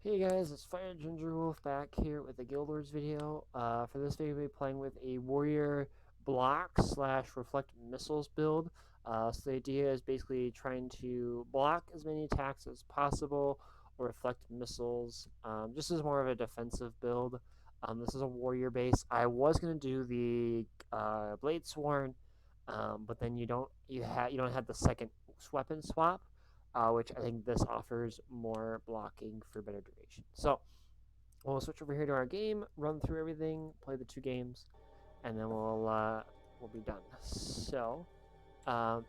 Hey guys, it's Fire Ginger Wolf back here with a Guild Wars video. For this video, we'll be playing with a warrior block slash reflect missiles build. So the idea is basically trying to block as many attacks as possible or reflect missiles. Just as more of a defensive build. This is a warrior base. I was gonna do the Blade Sworn, but then you don't have the second weapon swap, which I think this offers more blocking for better duration. So we'll switch over here to our game, run through everything, play the two games, and then we'll be done. So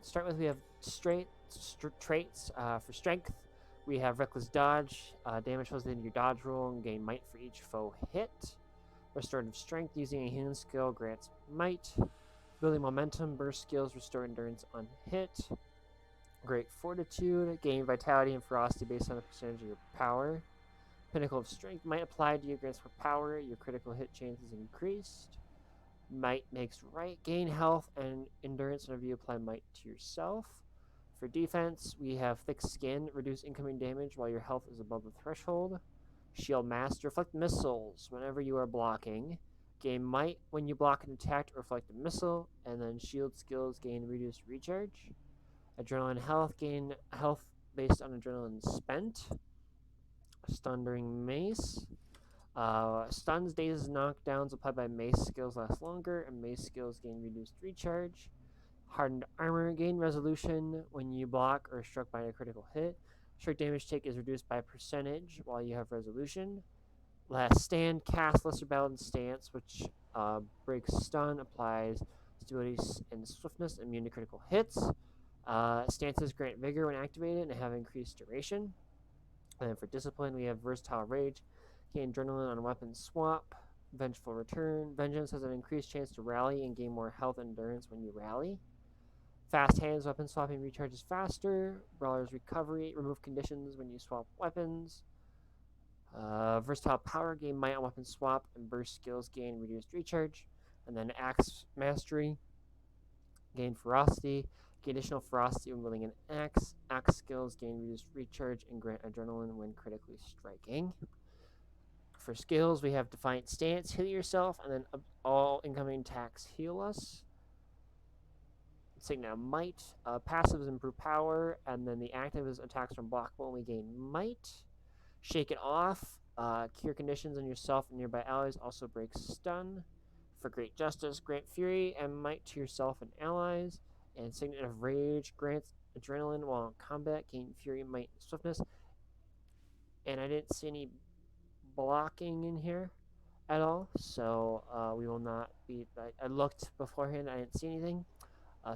start with we have traits for strength. We have reckless dodge, damage flows into your dodge roll and gain might for each foe hit. Restorative strength using a healing skill grants might. Building momentum, burst skills restore endurance on hit. Great fortitude, gain vitality and ferocity based on the percentage of your power. Pinnacle of strength might apply to you grants for power. Your critical hit chance is increased. Might makes right. Gain health and endurance whenever you apply might to yourself. For defense, we have thick skin, reduce incoming damage while your health is above the threshold. Shield master, reflect missiles whenever you are blocking. Gain might when you block an attack to reflect a missile, and then shield skills gain reduced recharge. Adrenaline health, gain health based on adrenaline spent. Stun during Mace. Stuns, dazes, knockdowns applied by Mace skills last longer, and Mace skills gain reduced recharge. Hardened armor, gain resolution when you block or are struck by a critical hit. Strike damage take is reduced by a percentage while you have resolution. Last stand, cast lesser balanced stance, which breaks stun, applies stability and swiftness, immune to critical hits. Stances grant vigor when activated and have increased duration. And then for discipline, we have versatile rage, gain adrenaline on weapon swap, vengeful return. Vengeance has an increased chance to rally and gain more health and endurance when you rally. Fast hands, weapon swapping recharges faster. Brawler's recovery, remove conditions when you swap weapons. Versatile power, gain might on weapon swap, and burst skills gain reduced recharge. And then axe mastery, gain ferocity, gain additional ferocity when wielding an axe. Axe skills gain reduced recharge and grant adrenaline when critically striking. For skills, we have Defiant Stance, heal yourself, and then all incoming attacks heal us. Signet of Might. Passives improve power, and then the active is attacks from blockable, and we gain Might. Shake it off. Cure conditions on yourself and nearby allies, also breaks stun. For Great Justice, grant Fury and Might to yourself and allies. And Signet of Rage grants adrenaline while in combat, gain Fury, Might, and Swiftness. And I didn't see any blocking in here at all, so we will not be. I looked beforehand, I didn't see anything.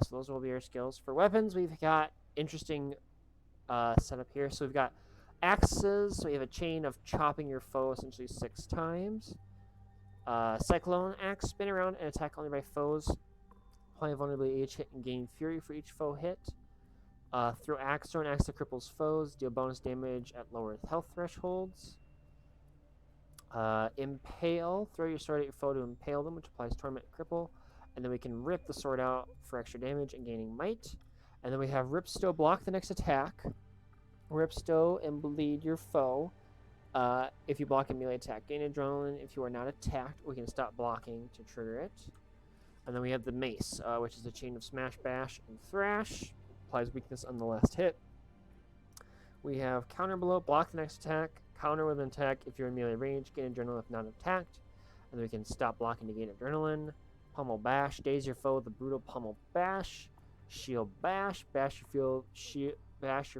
So those will be our skills. For weapons, we've got interesting setup here. So we've got axes. So we have a chain of chopping your foe essentially 6 times. Cyclone axe, spin around and attack only by foes. Apply vulnerability each hit and gain fury for each foe hit. Throw an axe that cripples foes. Deal bonus damage at lower health thresholds. Impale, throw your sword at your foe to impale them, which applies torment and cripple. And then we can rip the sword out for extra damage and gaining might. And then we have Ripstow, block the next attack. Ripstow and bleed your foe. If you block a melee attack, gain adrenaline. If you are not attacked, we can stop blocking to trigger it. And then we have the Mace, which is a chain of Smash, Bash, and Thrash. Applies weakness on the last hit. We have Counter Blow, block the next attack. Counter with an attack if you're in melee range, gain adrenaline if not attacked. And then we can stop blocking to gain adrenaline. Pummel Bash, daze your foe with a brutal Pummel Bash. Shield Bash, bash your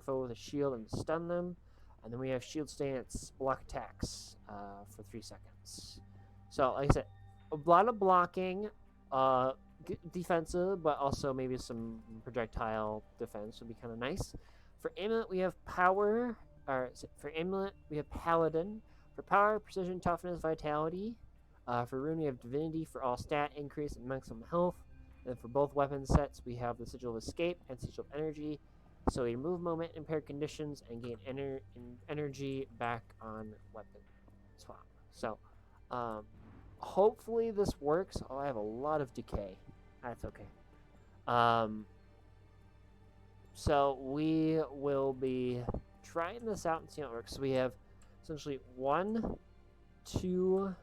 foe with a shield and stun them. And then we have Shield Stance, block attacks for 3 seconds. So, like I said, a lot of blocking, defensive, but also maybe some projectile defense would be kind of nice. For amulet, we have power. For amulet, we have paladin. For power, precision, toughness, vitality. For rune, we have divinity for all stat increase and maximum health. And for both weapon sets, we have the sigil of escape and sigil of energy. So we remove moment impaired conditions and gain energy back on weapon swap. So hopefully this works. Oh, I have a lot of decay. That's okay. So we will be trying this out and see how it works. So we have essentially 1, 2,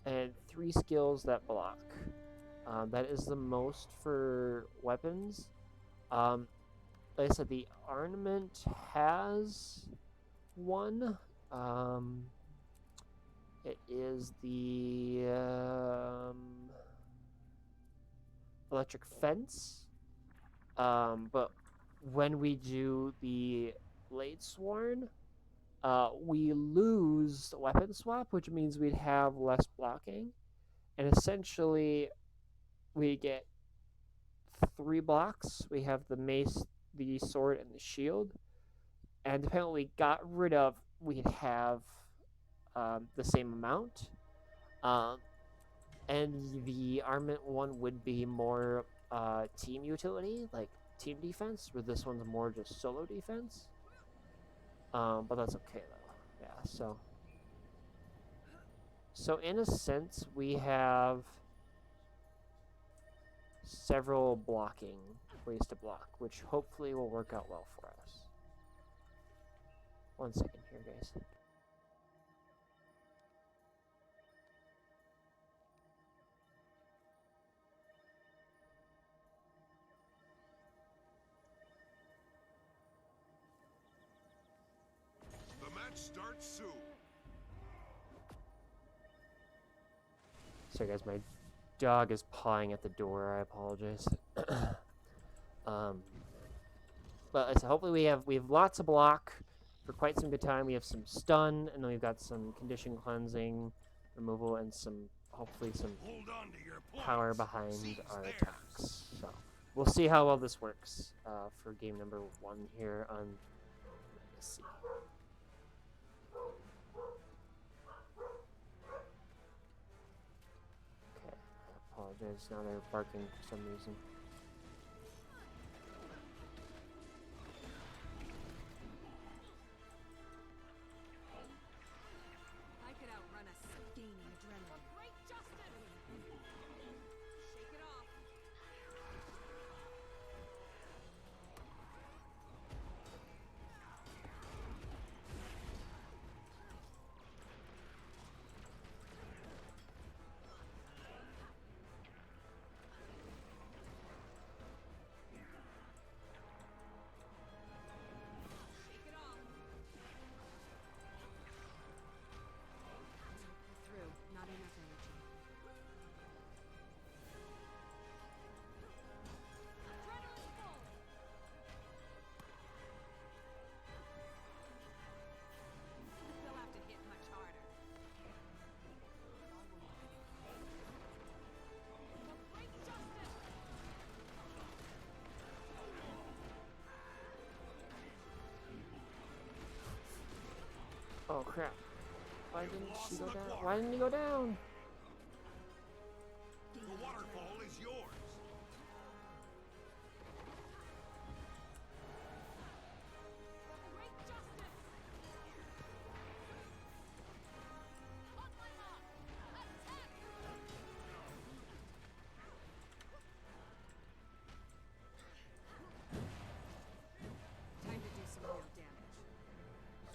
and 3 skills that block. That is the most for weapons. Like I said, the armament has 1. It is the electric fence. But when we do the blade sworn, we lose weapon swap, which means we'd have less blocking. And essentially, we get 3 blocks. We have the mace, the sword, and the shield. And depending on what we got rid of, we'd have the same amount. And the armament one would be more team utility, like team defense, where this one's more just solo defense. But that's okay though. Yeah, so in a sense, we have several blocking ways to block, which hopefully will work out well for us. 1 second here, guys. The match starts soon. Sorry guys, my dog is pawing at the door. I apologize. But so hopefully we have lots of block for quite some good time. We have some stun, and then we've got some condition cleansing, removal, and hopefully some power behind our attacks. So we'll see how well this works for game number 1 here on Mace. Okay, I apologize. Now they're barking for some reason. Oh crap. Why didn't she go down? Why didn't he go down? The waterfall is yours. Time to do some real damage.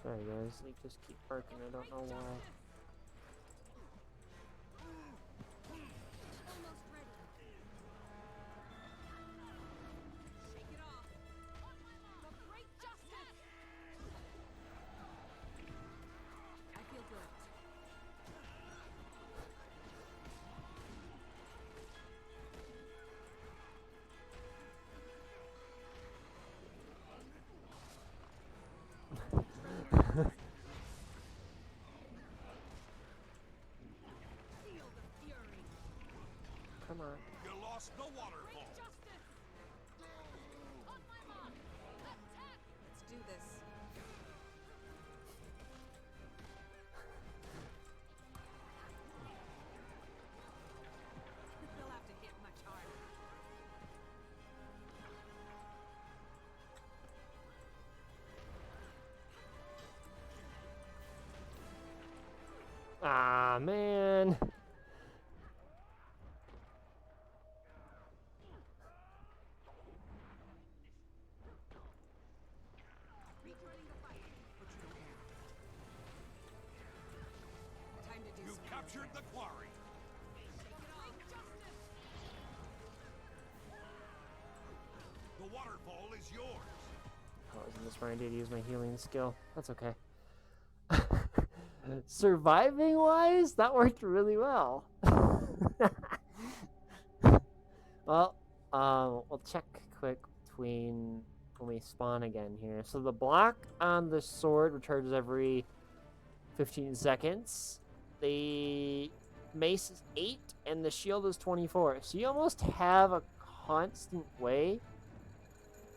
Sorry guys, they just keep barking, I don't know why. Almost ready. Shake it off. The great justice. I feel good. Feel the fury. Come on. You lost the waterfall. Justice. On my mark. Attack. Let's do this. They'll have to hit much harder. Ah, man. is yours. Oh, I wasn't the smart idea to use my healing skill. That's okay. Surviving wise, that worked really well. Well, we'll check quick between when we spawn again here. So the block on the sword recharges every 15 seconds. The mace is 8 and the shield is 24. So you almost have a constant way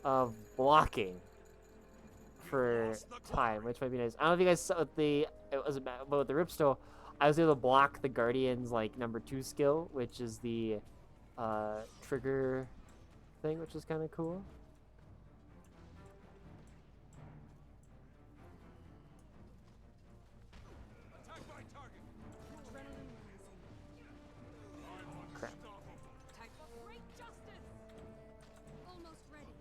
of blocking for time, which might be nice. I don't know if you guys saw about the Ripstone. I was able to block the Guardian's like #2 skill, which is the trigger thing, which is kind of cool. Attack my target. Adrenaline rising. Crap. Attack for great justice. Almost ready.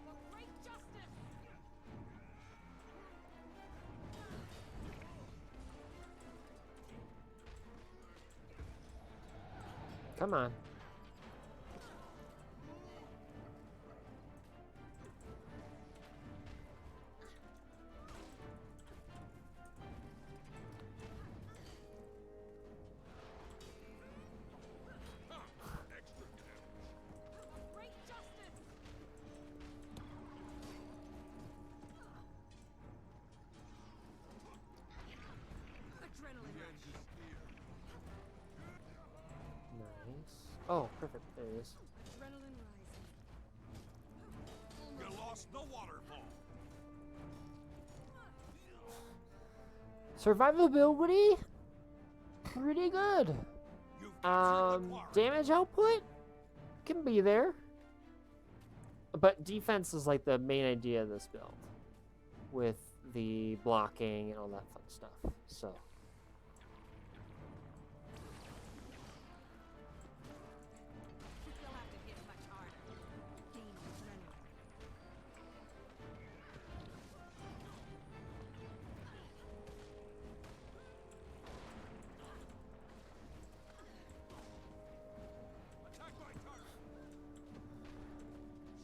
For great justice. Come on. Extra damage. For great justice. Adrenaline The rush. end is near. Nice. Oh, perfect. There it is. Adrenaline rising. You Almost lost the waterfall. Survivability, pretty good. You've captured the quarry. Damage output can be there, but defense is like the main idea of this build, with the blocking and all that fun stuff. So. You'll have to hit much harder. Gain adrenaline. Attack my target.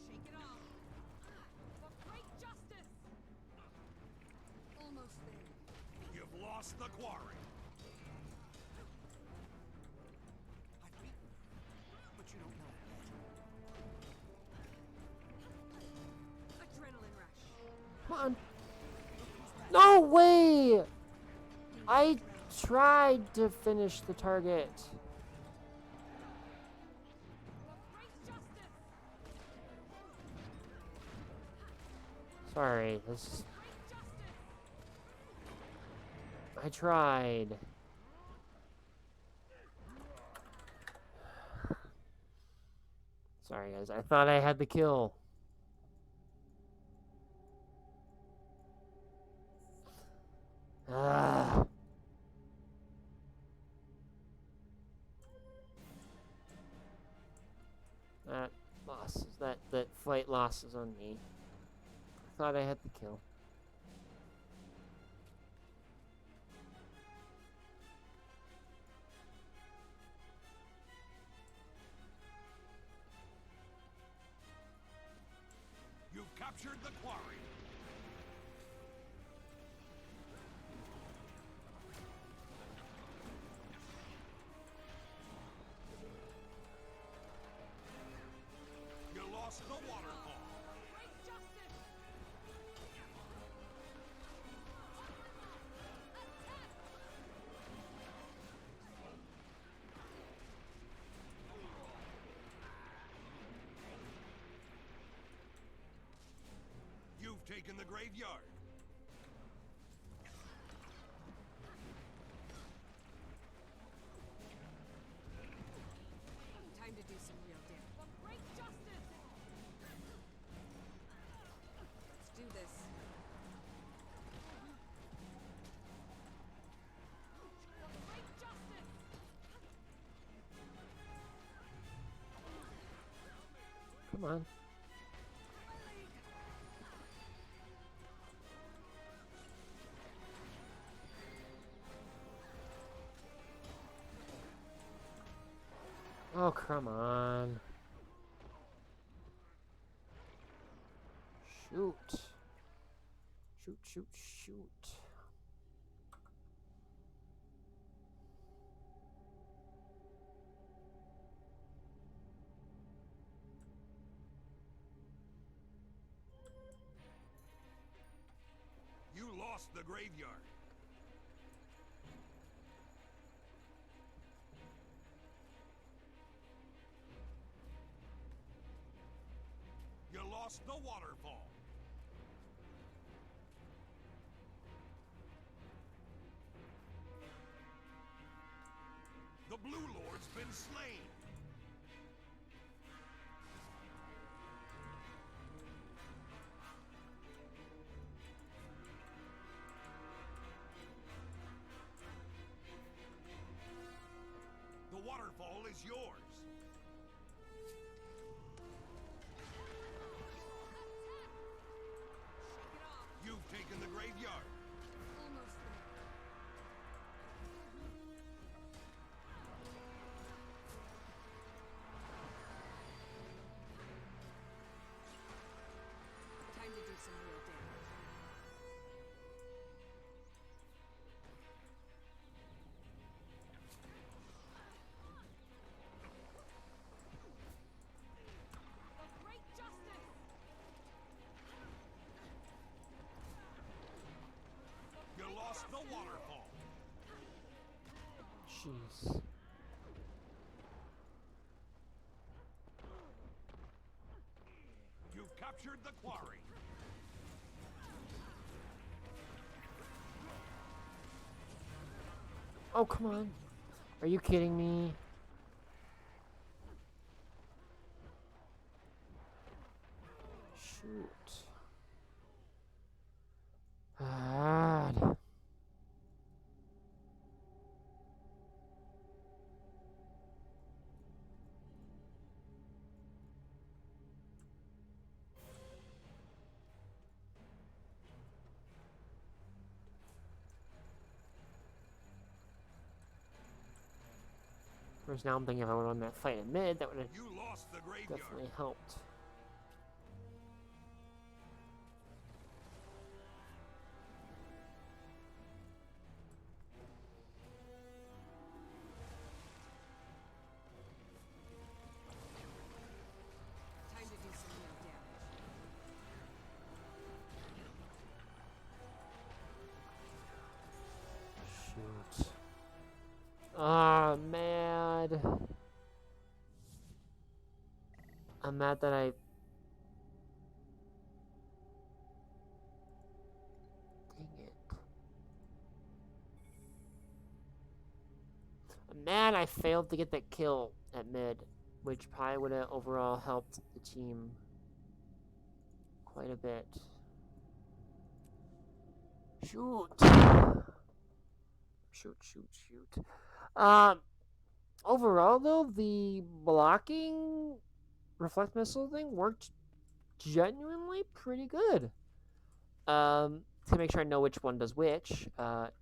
Shake it off. For great justice. Almost there. You've lost the quarry. I've beaten you, but you don't know it yet. Adrenaline rush. Come on. No way! I tried to finish the target. For great justice. Sorry, this. Great justice. I tried. Sorry, guys. I thought I had the kill. Ah. That losses. That fight losses on me. I thought I had the kill. You've captured the quarry. You lost the waterfall. Great justice. Attack. You've taken the graveyard. Time to do some real damage. For great justice. Let's do this. For great justice. Come on. Oh, come on. Shoot. Shoot, shoot, shoot. You lost the graveyard. You lost the waterfall. The Blue Lord's been slain. The waterfall is yours. You've taken the graveyard. Almost there. Time to do some real damage. The great justice! You lost the waterfall. Jeez. You've captured the quarry. Oh, come on. Are you kidding me? Shoot. God. Whereas now I'm thinking if I would have won that fight in mid, that would have You lost the graveyard. definitely helped. Time to do some real damage. Shoot. Ah, mad. I'm mad that I... Dang it. I'm mad I failed to get that kill at mid, which probably would have overall helped the team quite a bit. Shoot. Shoot, shoot, shoot. Overall, though, the blocking reflect missile thing worked genuinely pretty good. To make sure I know which one does which,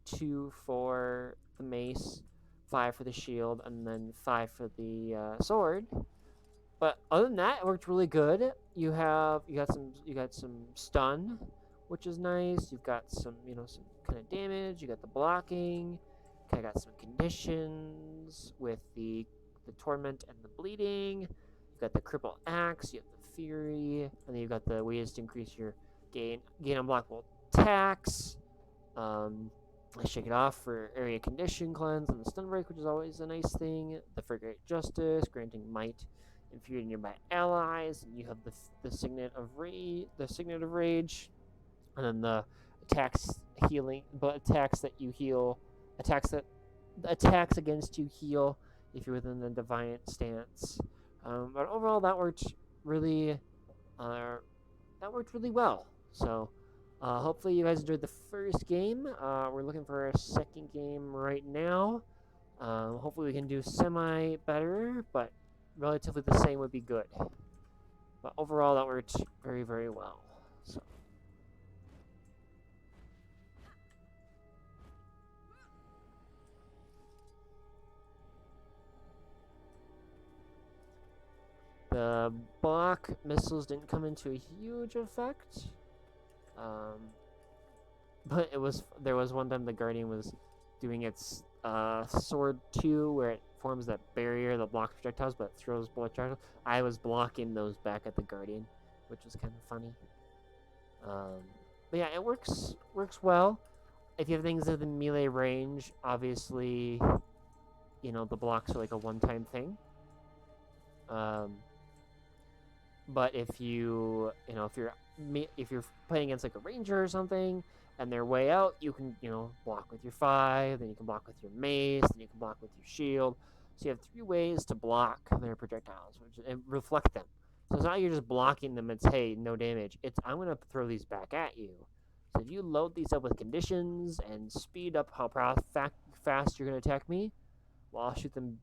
2 for the mace, 5 for the shield, and then 5 for the sword. But other than that, it worked really good. You got some stun, which is nice. You've got some some kind of damage. You got the blocking. Kind of got some conditions with the torment and the bleeding. You've got the cripple axe. You have the fury, and then you've got the ways to increase your gain unblockable attacks. I shake it off for area condition cleanse and the stun break, which is always a nice thing. The for great justice, granting might infuriate nearby allies, and you have the signet of rage, and then the attacks healing, but attacks that you heal, attacks against you heal if you're within the defiant stance. But overall, really, that worked really well. So. Hopefully you guys enjoyed the first game. We're looking for a second game right now. Hopefully we can do semi better, but relatively the same would be good. But overall, that worked very, very well. So. Block missiles didn't come into a huge effect. But there was one time the Guardian was doing its Sword 2 where it forms that barrier that blocks projectiles but throws bullet charges. I was blocking those back at the Guardian, which was kind of funny. But yeah, it works well. If you have things in the melee range, obviously, you know, the blocks are like a one-time thing. But if if you're playing against like a ranger or something, and they're way out, you can block with your 5, then you can block with your mace, then you can block with your shield. So you have 3 ways to block their projectiles, and reflect them. So it's not you're just blocking them. It's hey, no damage. It's I'm gonna throw these back at you. So if you load these up with conditions and speed up how fast you're gonna attack me, well, I'll shoot them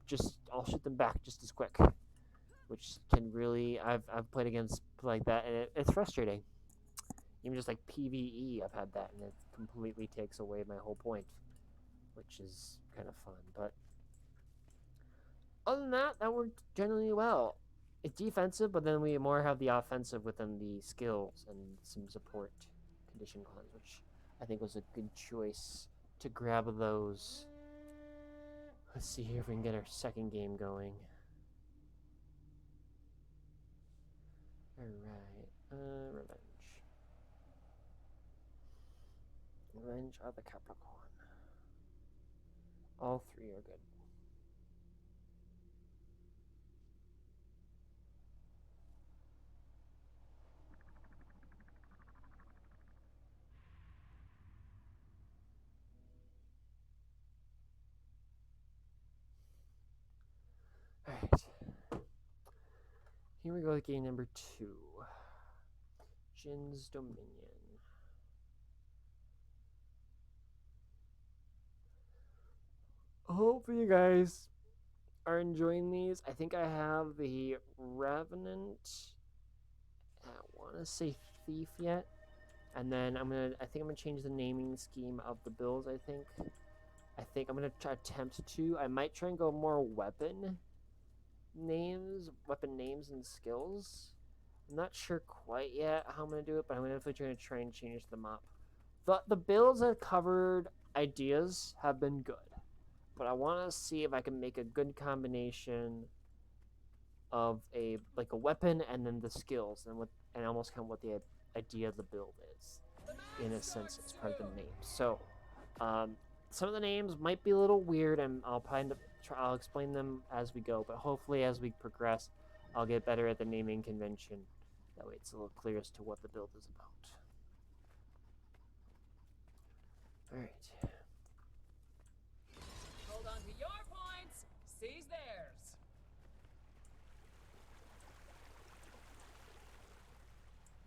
back just as quick, which can really I've played against like that, and it's frustrating. Even just like PvE, I've had that, and it completely takes away my whole point, which is kind of fun. But other than that, that worked generally well. It's defensive, but then we more have the offensive within the skills and some support condition cleanse, which I think was a good choice to grab those. Let's see here if we can get our second game going. Alright, Revenge. Revenge of the Capricorn. All 3 are good. Alright. Here we go with game number 2. Jin's Dominion. Hopefully you guys are enjoying these. I think I have the Revenant. I want to say Thief yet. And then I think I'm gonna change the naming scheme of the builds. I think I'm gonna attempt to. I might try and go more weapon names and skills. I'm not sure quite yet how I'm gonna do it, but I'm definitely try and change them up. The builds that covered ideas have been good, but I want to see if I can make a good combination of a weapon and then the skills and almost kind of what the idea of the build is, in a sense, as part of the name. So, some of the names might be a little weird, and I'll explain them as we go. But hopefully, as we progress, I'll get better at the naming convention. That way, it's a little clear as to what the build is about. All right. Hold on to your points. Seize theirs.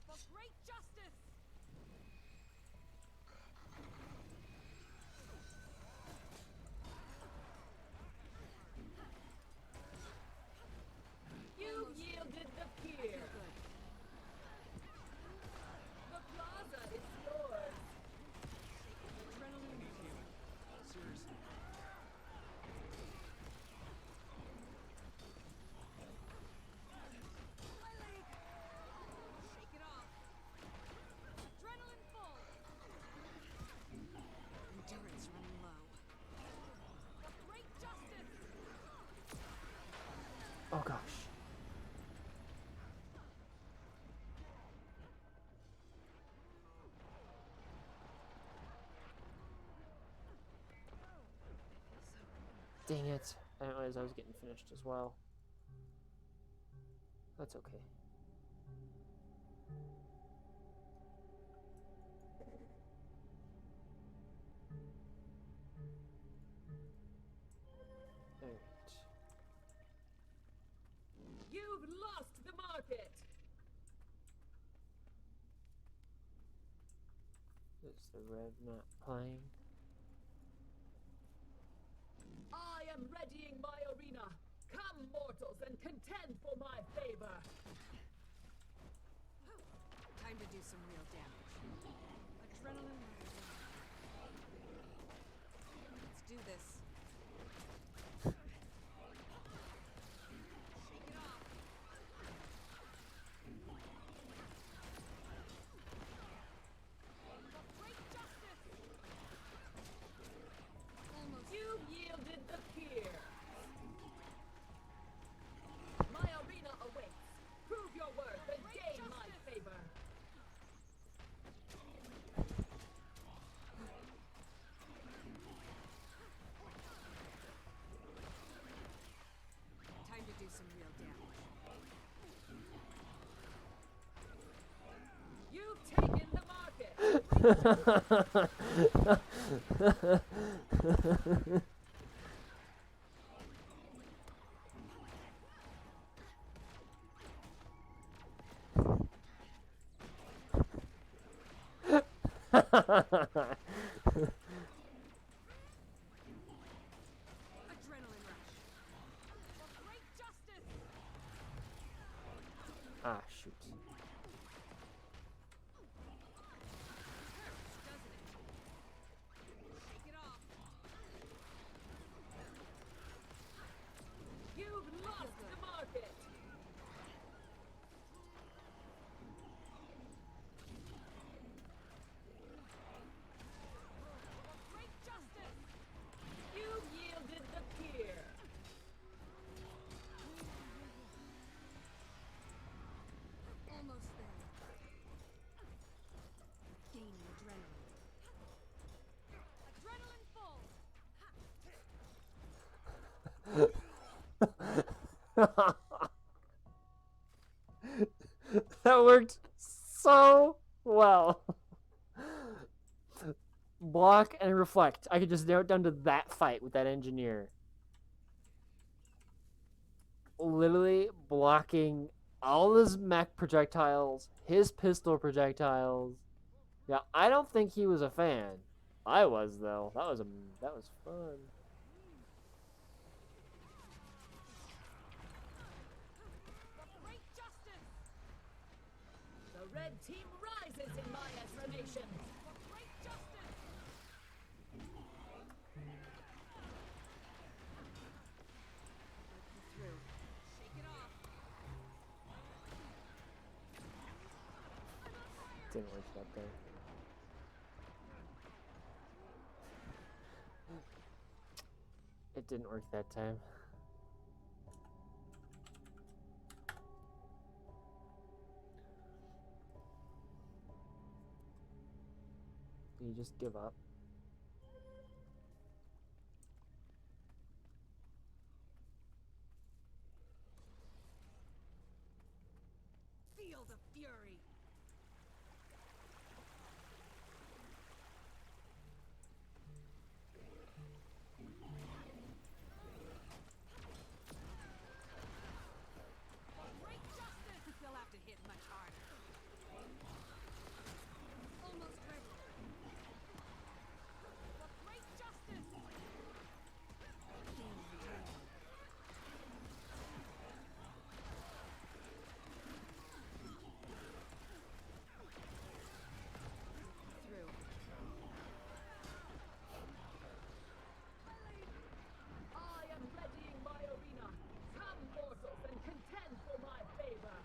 For great justice! You yielded the pier. The plaza is yours. Seriously. Shake it off! Adrenaline full! Endurance running low. For great justice! Oh gosh. Dang it. I didn't realize I was getting finished as well. That's okay. Alright. You've lost the market. Is the red not playing? I am readying my arena. Come, mortals, and contend for my favor. Time to do some real damage. Adrenaline rising. Let's do this. Shake it off! Adrenaline rush. For great justice! Ah, shoot. Doesn't it? Shake it off. You've lost the market! For great justice! You've yielded the pier! Almost there. Gaining adrenaline. Adrenaline full! That worked so well. Block and reflect. I could just narrow it down to that fight with that engineer. Literally blocking all his mech projectiles, his pistol projectiles. Yeah, I don't think he was a fan. I was though. That was fun. For great justice! The red team rises in my estimation! For great justice! Through. Shake it off. Didn't work that day. It didn't work that time. You just give up. Feel the fury. For great justice! They'll have to hit much harder. Almost ready. For great justice! Gaining adrenaline. Through. I am readying my arena! Come, mortals, and contend for my favor!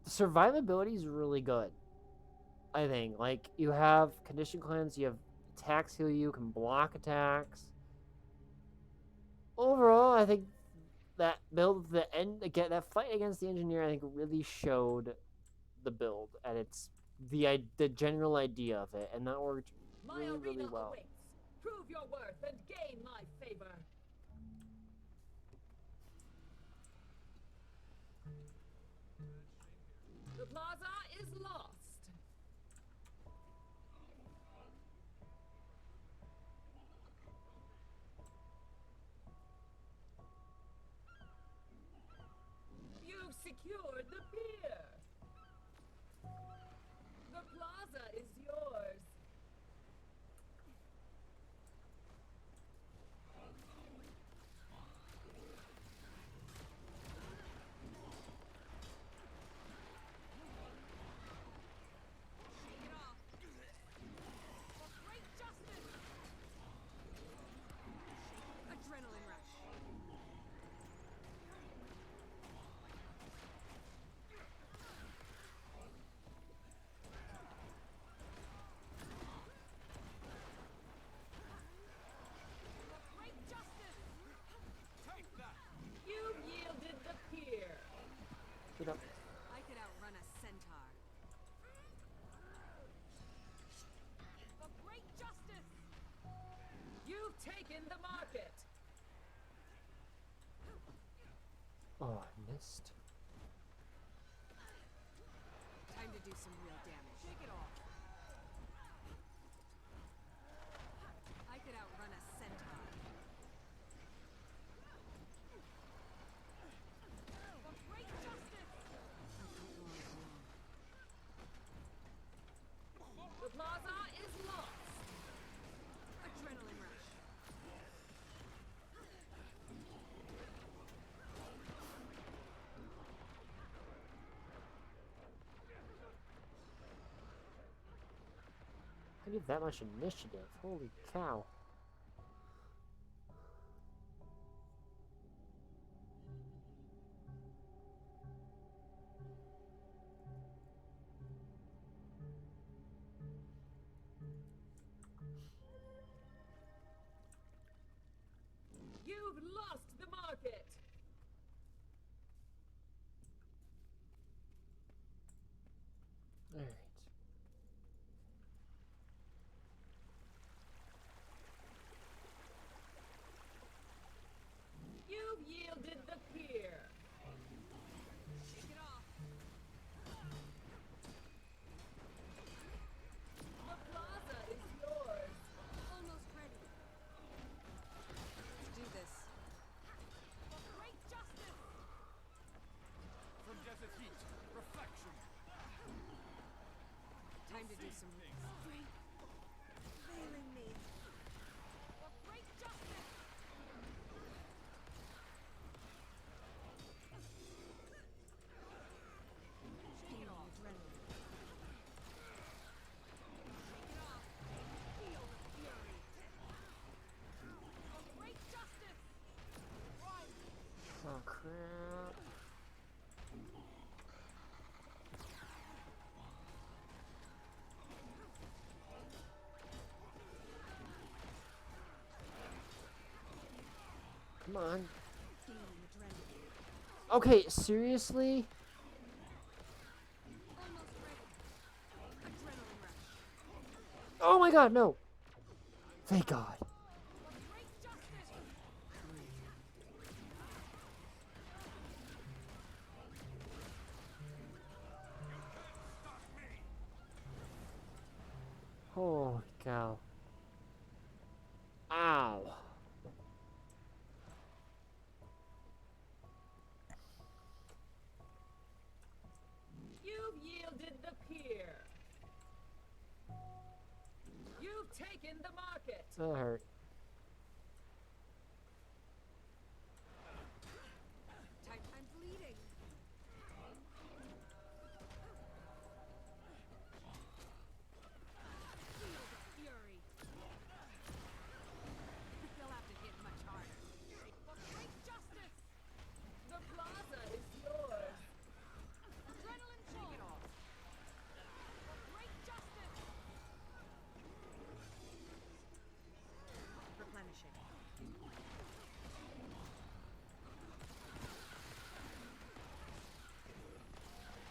The survivability is really good. I think. Like, you have condition cleanse, you have attacks heal you, can block attacks. Overall, I think that build, the end, again, that fight against the engineer, I think really showed the build and the general idea of it, and that worked My really, really arena well. awaits! Prove your worth and gain my favor! The plaza is lost! You've secured the pier! The plaza is yours! Shake it off. For great justice! Adrenaline rush. For great justice! Take that! You've yielded the pier! Get up. I could outrun a centaur. For great justice! You've taken the market! Oh, I missed. do some real damage. Shake it off. I could outrun a centaur. For great justice! The plaza is lost. Adrenaline rush. I give that much initiative. Holy cow. You've lost the market. Alright. You've yielded the pier. Shake it off. The plaza is yours. Almost ready. Let's do this. For great justice! From desert heat, reflection. Time to do some strength. Failing me. For great justice! Shake it off. Adrenaline. Shake it off. Feel the fury. For great justice! Oh crap. Come on. Feeling adrenaline. Okay, seriously? Almost ready. Adrenaline rush. Oh my god, no! Thank god. For great justice! Holy cow. Ow. You've yielded the pier. You've taken the market. That hurt. I'm bleeding. Feel the fury. They'll have to hit much harder. For great justice! The plaza is yours. Adrenaline Shake it off. For great justice! Replenishing.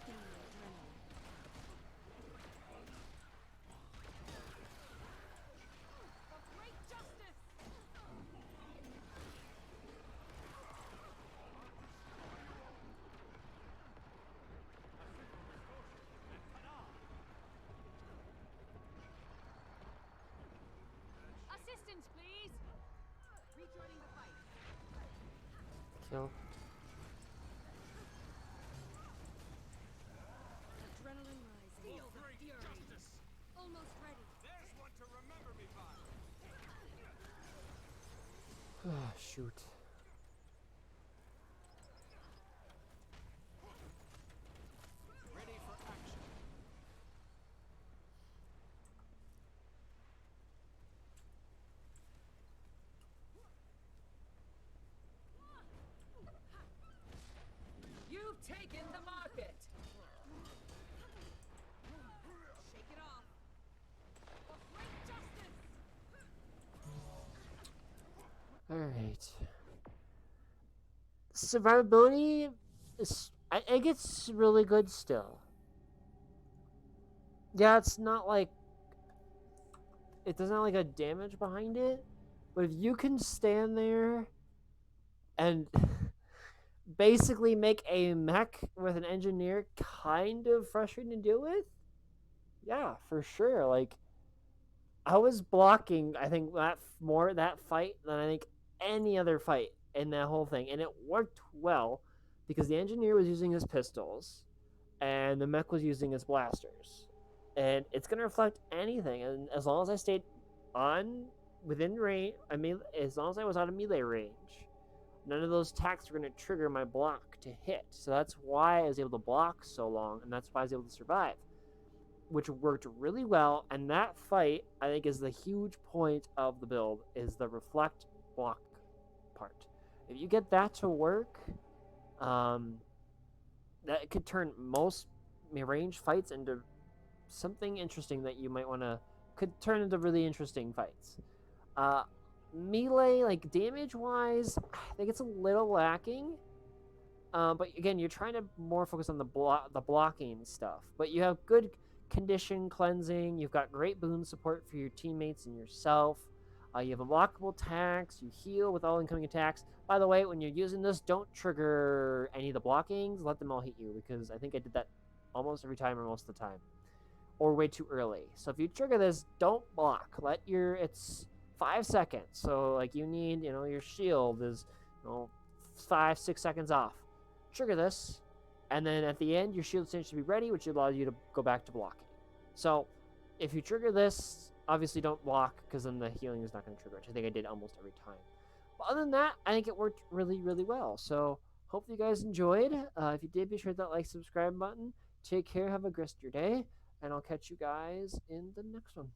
Feeling adrenaline. For great justice! Assistance, please! Rejoining the fight. Kill. Adrenaline rising. Feel the Great fury. justice. Almost ready. There's one to remember me by. Ah, shoot. Ready for action. You've taken the market. Shake it off. For great justice! Alright. Survivability is. I gets really good still. Yeah, it's not like. It doesn't have like a damage behind it. But if you can stand there and basically make a mech with an engineer kind of frustrating to deal with. Yeah, for sure. Like I was blocking, I think that fight than I think any other fight in that whole thing, and it worked well because the engineer was using his pistols, and the mech was using his blasters, and it's gonna reflect anything. And as long as I stayed on within range, I mean, as long as I was out of melee range, none of those attacks were gonna trigger my block to hit. So that's why I was able to block so long, and that's why I was able to survive, which worked really well. And that fight, I think, is the huge point of the build, is the reflect block part. If you get that to work, um, that could turn most range fights into something interesting that you might want to could turn into really interesting fights. Uh, Melee, like damage wise, I think it's a little lacking. But again, you're trying to more focus on the blocking stuff. But you have good condition cleansing. You've got great boon support for your teammates and yourself. You have unblockable attacks. You heal with all incoming attacks. By the way, when you're using this, don't trigger any of the blockings. Let them all hit you, because I think I did that almost every time or most of the time, or way too early. So if you trigger this, don't block. It's 5 seconds. So like you need, your shield is, 5-6 seconds off. Trigger this, and then at the end, your shield stage should be ready, which allows you to go back to blocking. So if you trigger this, obviously don't block, because then the healing is not going to trigger, which I think I did almost every time. But other than that, I think it worked really, really well. So hope you guys enjoyed. If you did, be sure to hit that like, subscribe button. Take care, have a great rest of your day, and I'll catch you guys in the next one.